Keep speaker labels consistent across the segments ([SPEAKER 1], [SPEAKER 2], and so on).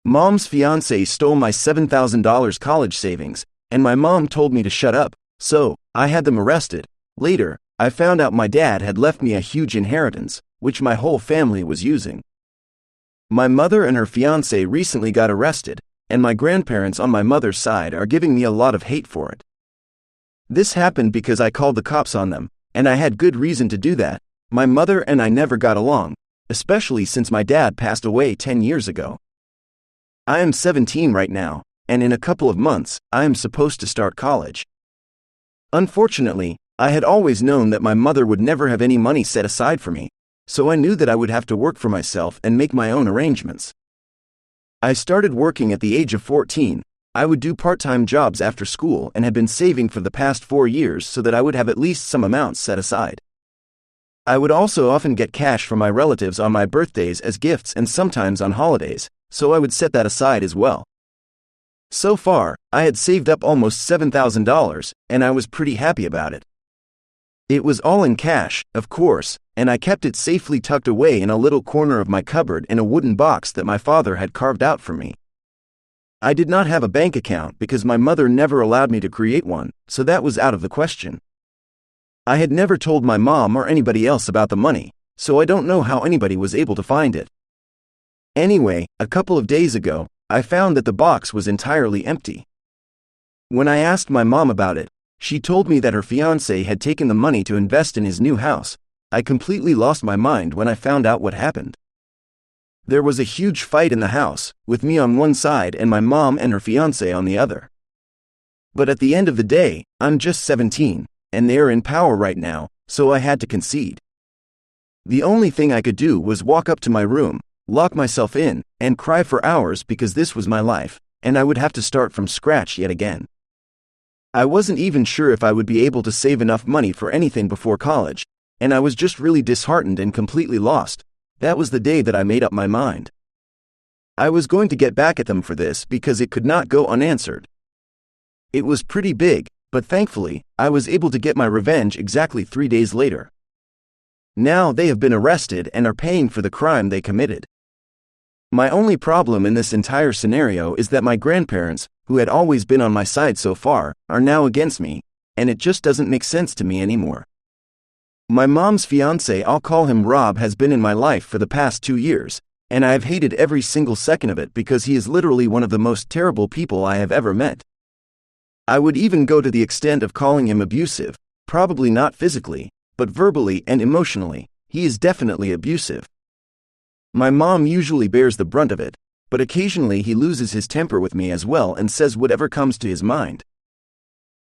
[SPEAKER 1] Mom's fiancé stole my $7,000 college savings, and my mom told me to shut up, so I had them arrested. Later, I found out my dad had left me a huge inheritance, which my whole family was using. My mother and her fiancé recently got arrested, and my grandparents on my mother's side are giving me a lot of hate for it. This happened because I called the cops on them, and I had good reason to do that. My mother and I never got along, especially since my dad passed away 10 years ago. I am 17 right now, and in a couple of months, I am supposed to start college. Unfortunately, I had always known that my mother would never have any money set aside for me, so I knew that I would have to work for myself and make my own arrangements. I started working at the age of 14. I would do part-time jobs after school and had been saving for the past 4 years so that I would have at least some amounts set aside. I would also often get cash from my relatives on my birthdays as gifts and sometimes on holidays, so I would set that aside as well. So far, I had saved up almost $7,000, and I was pretty happy about it. It was all in cash, of course, and I kept it safely tucked away in a little corner of my cupboard in a wooden box that my father had carved out for me. I did not have a bank account because my mother never allowed me to create one, so that was out of the question. I had never told my mom or anybody else about the money, so I don't know how anybody was able to find it. Anyway, a couple of days ago, I found that the box was entirely empty. When I asked my mom about it, she told me that her fiancé had taken the money to invest in his new house. I completely lost my mind when I found out what happened. There was a huge fight in the house, with me on one side and my mom and her fiancé on the other. But at the end of the day, I'm just 17, and they are in power right now, so I had to concede. The only thing I could do was walk up to my room, lock myself in, and cry for hours because this was my life, and I would have to start from scratch yet again. I wasn't even sure if I would be able to save enough money for anything before college, and I was just really disheartened and completely lost. That was the day that I made up my mind. I was going to get back at them for this because it could not go unanswered. It was pretty big, but thankfully, I was able to get my revenge exactly 3 days later. Now they have been arrested and are paying for the crime they committed. My only problem in this entire scenario is that my grandparents, who had always been on my side so far, are now against me, and it just doesn't make sense to me anymore. My mom's fiancé, I'll call him Rob, has been in my life for the past 2 years, and I have hated every single second of it because he is literally one of the most terrible people I have ever met. I would even go to the extent of calling him abusive, probably not physically, but verbally and emotionally. He is definitely abusive. My mom usually bears the brunt of it, but occasionally he loses his temper with me as well and says whatever comes to his mind.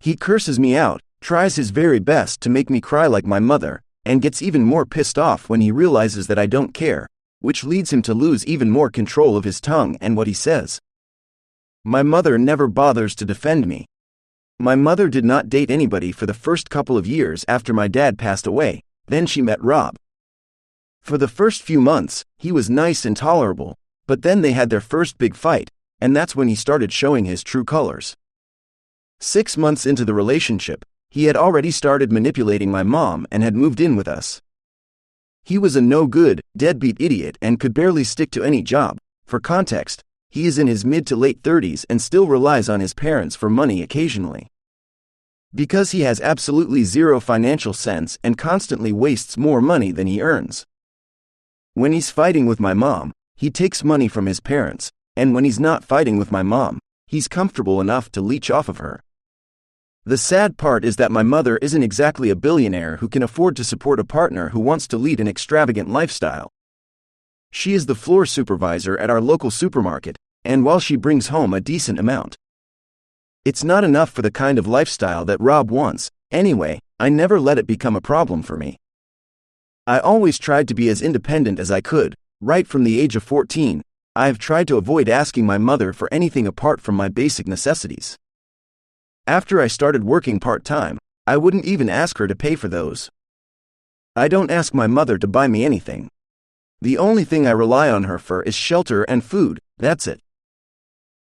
[SPEAKER 1] He curses me out, tries his very best to make me cry like my mother, and gets even more pissed off when he realizes that I don't care, which leads him to lose even more control of his tongue and what he says. My mother never bothers to defend me. My mother did not date anybody for the first couple of years after my dad passed away, then she met Rob. For the first few months, he was nice and tolerable, but then they had their first big fight, and that's when he started showing his true colors. 6 months into the relationship, he had already started manipulating my mom and had moved in with us. He was a no-good, deadbeat idiot and could barely stick to any job. For context, he is in his mid to late 30s and still relies on his parents for money occasionally. Because he has absolutely zero financial sense and constantly wastes more money than he earns. When he's fighting with my mom, he takes money from his parents, and when he's not fighting with my mom, he's comfortable enough to leech off of her. The sad part is that my mother isn't exactly a billionaire who can afford to support a partner who wants to lead an extravagant lifestyle. She is the floor supervisor at our local supermarket, and while she brings home a decent amount, it's not enough for the kind of lifestyle that Rob wants. Anyway, I never let it become a problem for me. I always tried to be as independent as I could. Right from the age of 14, I have tried to avoid asking my mother for anything apart from my basic necessities. After I started working part-time, I wouldn't even ask her to pay for those. I don't ask my mother to buy me anything. The only thing I rely on her for is shelter and food, that's it.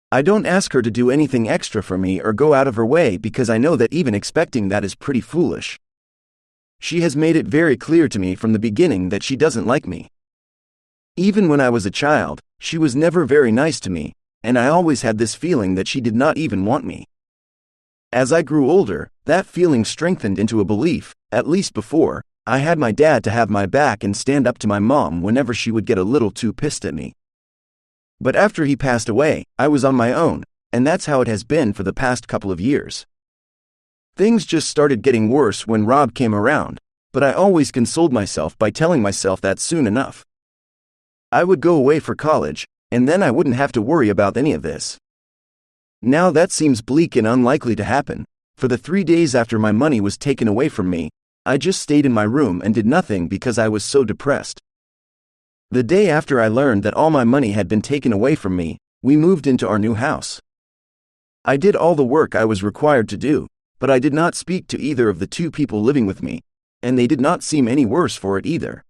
[SPEAKER 1] I don't ask her to do anything extra for me or go out of her way because I know that even expecting that is pretty foolish. She has made it very clear to me from the beginning that she doesn't like me. Even when I was a child, she was never very nice to me, and I always had this feeling that she did not even want me. As I grew older, that feeling strengthened into a belief, at least before, I had my dad to have my back and stand up to my mom whenever she would get a little too pissed at me. But after he passed away, I was on my own, and that's how it has been for the past couple of years. Things just started getting worse when Rob came around, but I always consoled myself by telling myself that soon enough I would go away for college, and then I wouldn't have to worry about any of this. Now that seems bleak and unlikely to happen. For the 3 days after my money was taken away from me, I just stayed in my room and did nothing because I was so depressed. The day after I learned that all my money had been taken away from me, we moved into our new house. I did all the work I was required to do, but I did not speak to either of the two people living with me, and they did not seem any worse for it either.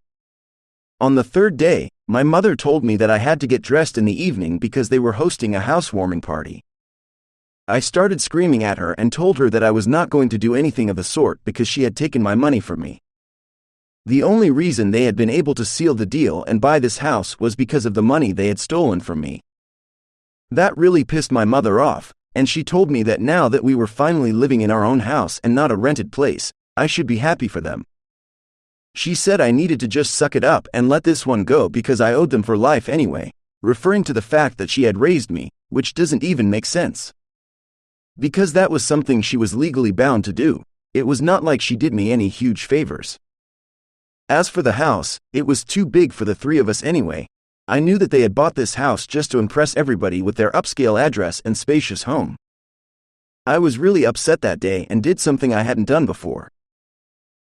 [SPEAKER 1] On the third day, my mother told me that I had to get dressed in the evening because they were hosting a housewarming party. I started screaming at her and told her that I was not going to do anything of the sort because she had taken my money from me. The only reason they had been able to seal the deal and buy this house was because of the money they had stolen from me. That really pissed my mother off, and she told me that now that we were finally living in our own house and not a rented place, I should be happy for them. She said I needed to just suck it up and let this one go because I owed them for life anyway, referring to the fact that she had raised me, which doesn't even make sense. Because that was something she was legally bound to do, it was not like she did me any huge favors. As for the house, it was too big for the three of us anyway. I knew that they had bought this house just to impress everybody with their upscale address and spacious home. I was really upset that day and did something I hadn't done before.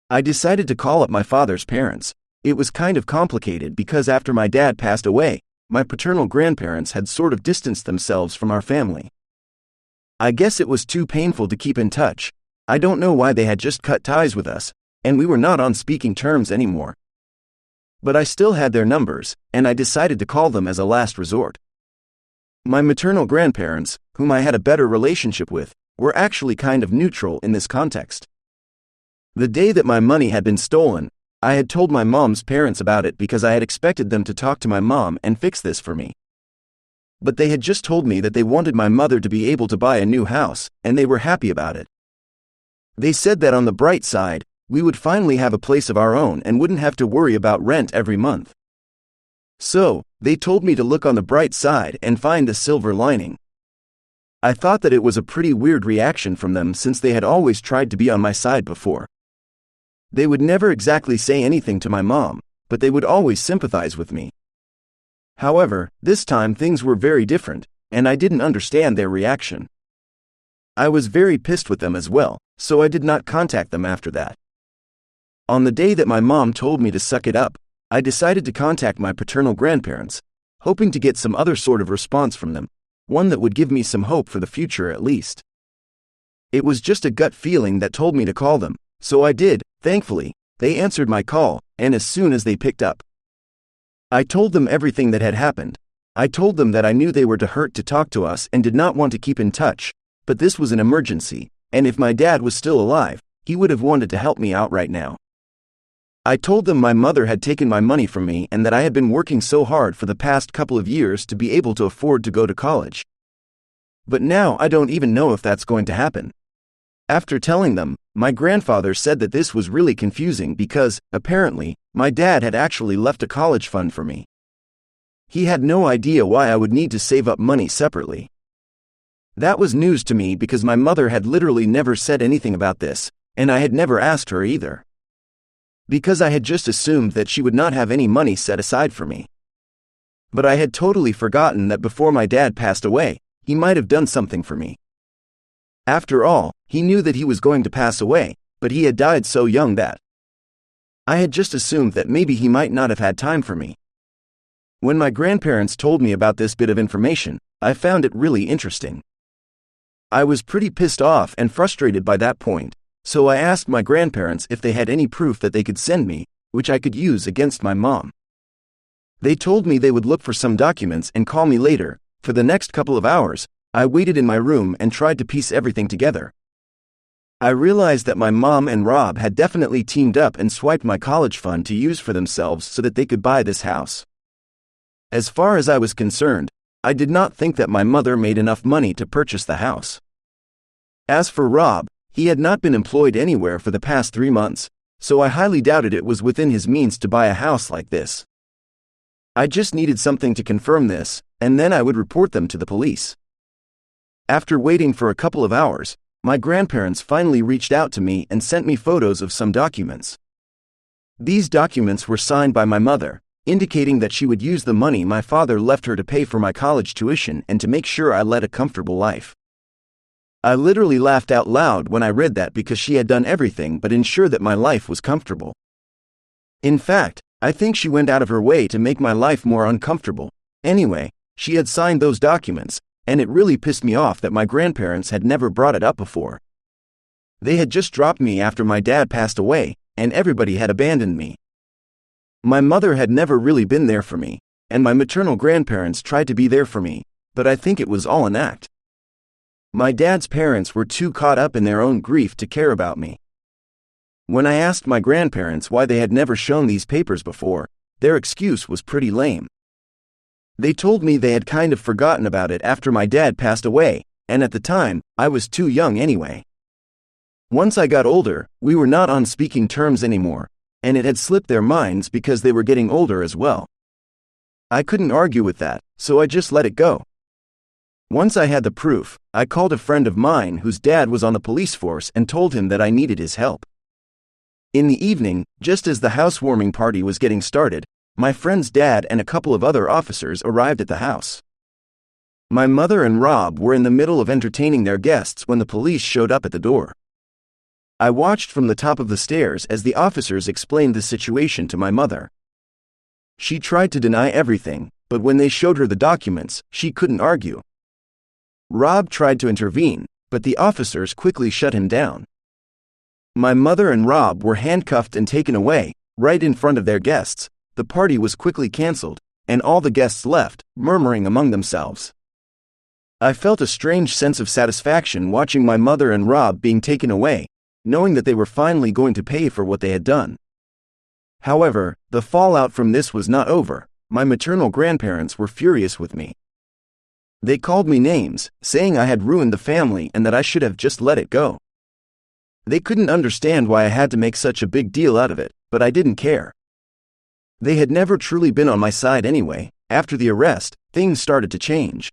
[SPEAKER 1] I decided to call up my father's parents. It was kind of complicated because after my dad passed away, my paternal grandparents had sort of distanced themselves from our family. I guess it was too painful to keep in touch. I don't know why they had just cut ties with us, and we were not on speaking terms anymore. But I still had their numbers, and I decided to call them as a last resort. My maternal grandparents, whom I had a better relationship with, were actually kind of neutral in this context. The day that my money had been stolen, I had told my mom's parents about it because I had expected them to talk to my mom and fix this for me. But they had just told me that they wanted my mother to be able to buy a new house, and they were happy about it. They said that on the bright side, we would finally have a place of our own and wouldn't have to worry about rent every month. So, they told me to look on the bright side and find the silver lining. I thought that it was a pretty weird reaction from them since they had always tried to be on my side before. They would never exactly say anything to my mom, but they would always sympathize with me. However, this time things were very different, and I didn't understand their reaction. I was very pissed with them as well, so I did not contact them after that. On the day that my mom told me to suck it up, I decided to contact my paternal grandparents, hoping to get some other sort of response from them, one that would give me some hope for the future at least. It was just a gut feeling that told me to call them, so I did. Thankfully, they answered my call, and as soon as they picked up, I told them everything that had happened. I told them that I knew they were hurt to talk to us and did not want to keep in touch, but this was an emergency, and if my dad was still alive, he would have wanted to help me out right now. I told them my mother had taken my money from me and that I had been working so hard for the past couple of years to be able to afford to go to college. But now I don't even know if that's going to happen. After telling them, my grandfather said that this was really confusing because, apparently, my dad had actually left a college fund for me. He had no idea why I would need to save up money separately. That was news to me because my mother had literally never said anything about this, and I had never asked her either. Because I had just assumed that she would not have any money set aside for me. But I had totally forgotten that before my dad passed away, he might have done something for me. After all, he knew that he was going to pass away, but he had died so young that I had just assumed that maybe he might not have had time for me. When my grandparents told me about this bit of information, I found it really interesting. I was pretty pissed off and frustrated by that point, so I asked my grandparents if they had any proof that they could send me, which I could use against my mom. They told me they would look for some documents and call me later. For the next couple of hours, I waited in my room and tried to piece everything together. I realized that my mom and Rob had definitely teamed up and swiped my college fund to use for themselves so that they could buy this house. As far as I was concerned, I did not think that my mother made enough money to purchase the house. As for Rob, he had not been employed anywhere for the past 3 months, so I highly doubted it was within his means to buy a house like this. I just needed something to confirm this, and then I would report them to the police. After waiting for a couple of hours, my grandparents finally reached out to me and sent me photos of some documents. These documents were signed by my mother, indicating that she would use the money my father left her to pay for my college tuition and to make sure I led a comfortable life. I literally laughed out loud when I read that because she had done everything but ensure that my life was comfortable. In fact, I think she went out of her way to make my life more uncomfortable. Anyway, she had signed those documents, and it really pissed me off that my grandparents had never brought it up before. They had just dropped me after my dad passed away, and everybody had abandoned me. My mother had never really been there for me, and my maternal grandparents tried to be there for me, but I think it was all an act. My dad's parents were too caught up in their own grief to care about me. When I asked my grandparents why they had never shown these papers before, their excuse was pretty lame. They told me they had kind of forgotten about it after my dad passed away, and at the time, I was too young anyway. Once I got older, we were not on speaking terms anymore, and it had slipped their minds because they were getting older as well. I couldn't argue with that, so I just let it go. Once I had the proof, I called a friend of mine whose dad was on the police force and told him that I needed his help. In the evening, just as the housewarming party was getting started, my friend's dad and a couple of other officers arrived at the house. My mother and Rob were in the middle of entertaining their guests when the police showed up at the door. I watched from the top of the stairs as the officers explained the situation to my mother. She tried to deny everything, but when they showed her the documents, she couldn't argue. Rob tried to intervene, but the officers quickly shut him down. My mother and Rob were handcuffed and taken away, right in front of their guests. The party was quickly canceled, and all the guests left, murmuring among themselves. I felt a strange sense of satisfaction watching my mother and Rob being taken away, knowing that they were finally going to pay for what they had done. However, the fallout from this was not over. My maternal grandparents were furious with me. They called me names, saying I had ruined the family and that I should have just let it go. They couldn't understand why I had to make such a big deal out of it, but I didn't care. They had never truly been on my side anyway. After the arrest, things started to change.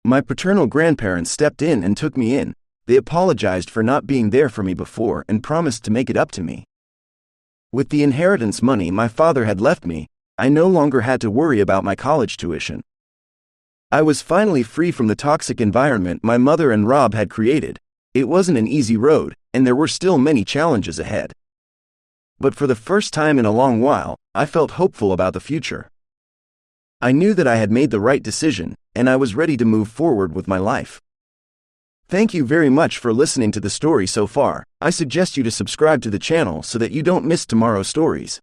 [SPEAKER 1] My paternal grandparents stepped in and took me in. They apologized for not being there for me before and promised to make it up to me. With the inheritance money my father had left me, I no longer had to worry about my college tuition. I was finally free from the toxic environment my mother and Rob had created. It wasn't an easy road, and there were still many challenges ahead. But for the first time in a long while, I felt hopeful about the future. I knew that I had made the right decision, and I was ready to move forward with my life. Thank you very much for listening to the story so far. I suggest you to subscribe to the channel so that you don't miss tomorrow's stories.